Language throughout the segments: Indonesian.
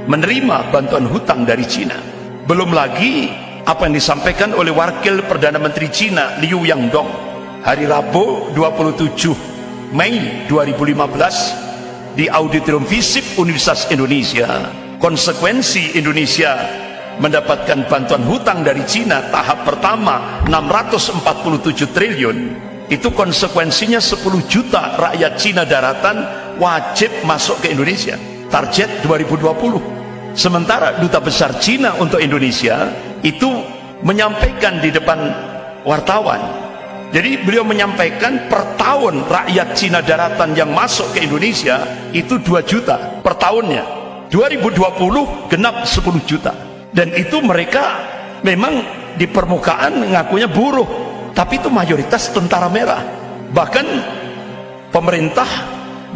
menerima bantuan hutang dari Cina. Belum lagi apa yang disampaikan oleh Wakil Perdana Menteri Cina Liu Yangdong hari Rabu 27 Mei 2015 di Auditorium FISIP Universitas Indonesia. Konsekuensi Indonesia mendapatkan bantuan hutang dari Cina tahap pertama 647 triliun, itu konsekuensinya 10 juta rakyat Cina daratan wajib masuk ke Indonesia, target 2020. Sementara Duta Besar Cina untuk Indonesia itu menyampaikan di depan wartawan, jadi beliau menyampaikan per tahun rakyat Cina daratan yang masuk ke Indonesia itu 2 juta per tahunnya. 2020 genap 10 juta. Dan itu mereka memang di permukaan ngakunya buruh, tapi itu mayoritas tentara merah. Bahkan pemerintah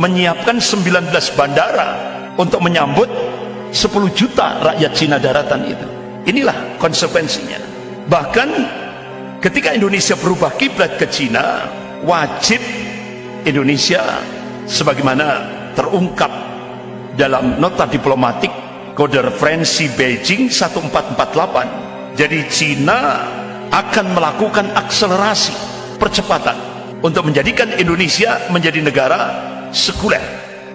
menyiapkan 19 bandara untuk menyambut 10 juta rakyat Cina daratan itu. Inilah konsekuensinya. Bahkan ketika Indonesia berubah kiblat ke Cina, wajib Indonesia sebagaimana terungkap dalam nota diplomatik kode referensi Beijing 1448. Jadi Cina akan melakukan akselerasi percepatan untuk menjadikan Indonesia menjadi negara sekuler.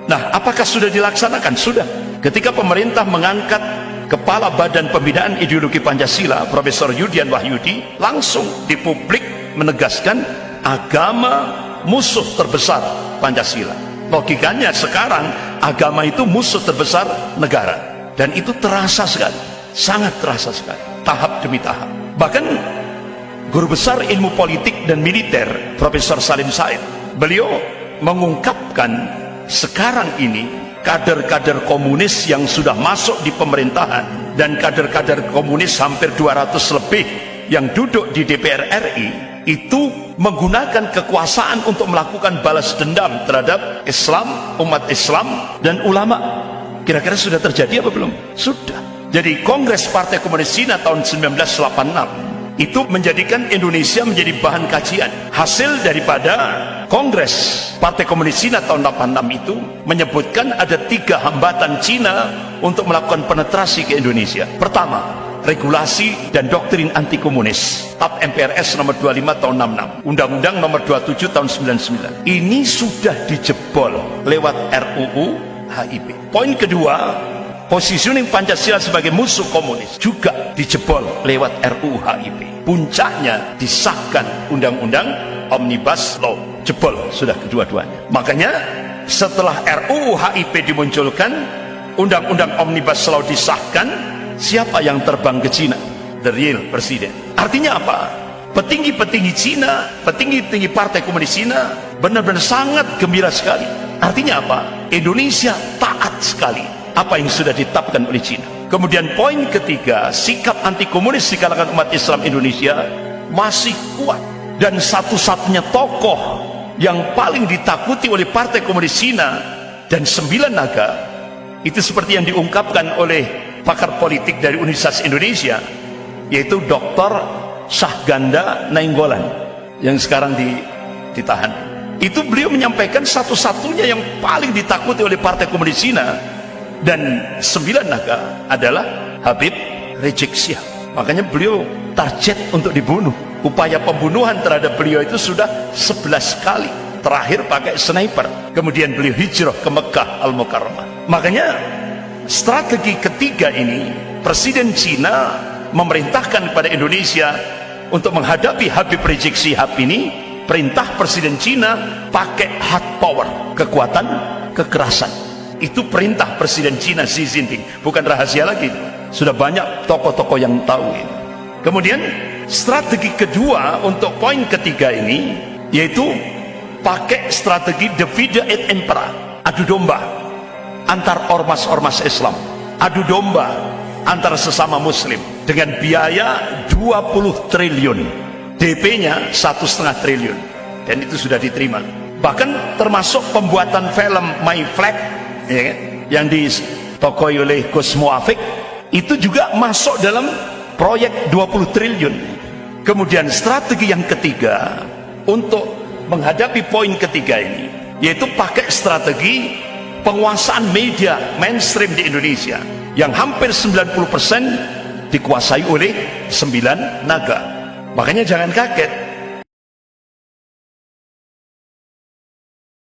Nah, apakah sudah dilaksanakan? Sudah. Ketika pemerintah mengangkat Kepala Badan Pembinaan Ideologi Pancasila Profesor Yudian Wahyudi, langsung di publik menegaskan agama musuh terbesar Pancasila. Logikanya sekarang agama itu musuh terbesar negara, dan itu terasa sekali, sangat terasa sekali, tahap demi tahap. Bahkan guru besar ilmu politik dan militer Profesor Salim Said, beliau mengungkapkan sekarang ini kader-kader komunis yang sudah masuk di pemerintahan dan kader-kader komunis hampir 200 lebih yang duduk di DPR RI itu menggunakan kekuasaan untuk melakukan balas dendam terhadap Islam, umat Islam dan ulama. Kira-kira sudah terjadi apa belum? Sudah. Jadi Kongres Partai Komunis Cina tahun 1986 itu menjadikan Indonesia menjadi bahan kajian. Hasil daripada Kongres Partai Komunis Cina tahun 86 itu menyebutkan ada 3 hambatan Cina untuk melakukan penetrasi ke Indonesia. Pertama, regulasi dan doktrin anti komunis, TAP MPRS nomor 25 tahun 66, Undang-Undang nomor 27 tahun 99. Ini sudah dijebol lewat RUU HIP. Poin kedua, positioning Pancasila sebagai musuh komunis juga dijebol lewat RUU HIP. Puncaknya disahkan Undang-Undang Omnibus Law, jebol sudah kedua-duanya. Makanya setelah RUU HIP dimunculkan, Undang-Undang Omnibus Law disahkan, siapa yang terbang ke Cina? The real presiden. Artinya apa? Petinggi-petinggi Cina, petinggi-petinggi Partai Komunis Cina benar-benar sangat gembira sekali. Artinya apa? Indonesia taat sekali apa yang sudah ditetapkan oleh Cina. Kemudian poin ketiga, sikap anti komunis di kalangan umat Islam Indonesia masih kuat, dan satu-satunya tokoh yang paling ditakuti oleh Partai Komunis Cina dan 9 naga itu seperti yang diungkapkan oleh pakar politik dari Universitas Indonesia, yaitu Dr. Syahganda Nainggolan yang sekarang ditahan. Itu beliau menyampaikan satu-satunya yang paling ditakuti oleh Partai Komunis Cina dan 9 naga adalah Habib Rizik Syihab. Makanya beliau target untuk dibunuh. Upaya pembunuhan terhadap beliau itu sudah 11 kali, terakhir pakai sniper. Kemudian beliau hijrah ke Mekah Al-Mukarramah. Makanya strategi ketiga ini, Presiden Cina memerintahkan kepada Indonesia untuk menghadapi Habib Rizik Syihab ini. Perintah Presiden Cina pakai hard power, kekuatan kekerasan. Itu perintah Presiden Cina Xi Jinping, bukan rahasia lagi, sudah banyak tokoh-tokoh yang tahu ini. Kemudian strategi kedua untuk poin ketiga ini, yaitu pakai strategi divide et impera, adu domba antar ormas-ormas Islam, adu domba antara sesama muslim dengan biaya 20 triliun, DP-nya 1,5 triliun, dan itu sudah diterima. Bahkan termasuk pembuatan film My Flag, ya kan, yang ditokoi oleh Gus Muafik, itu juga masuk dalam proyek 20 triliun. Kemudian strategi yang ketiga untuk menghadapi poin ketiga ini, yaitu pakai strategi penguasaan media mainstream di Indonesia yang hampir 90% dikuasai oleh 9 naga. Makanya jangan kaget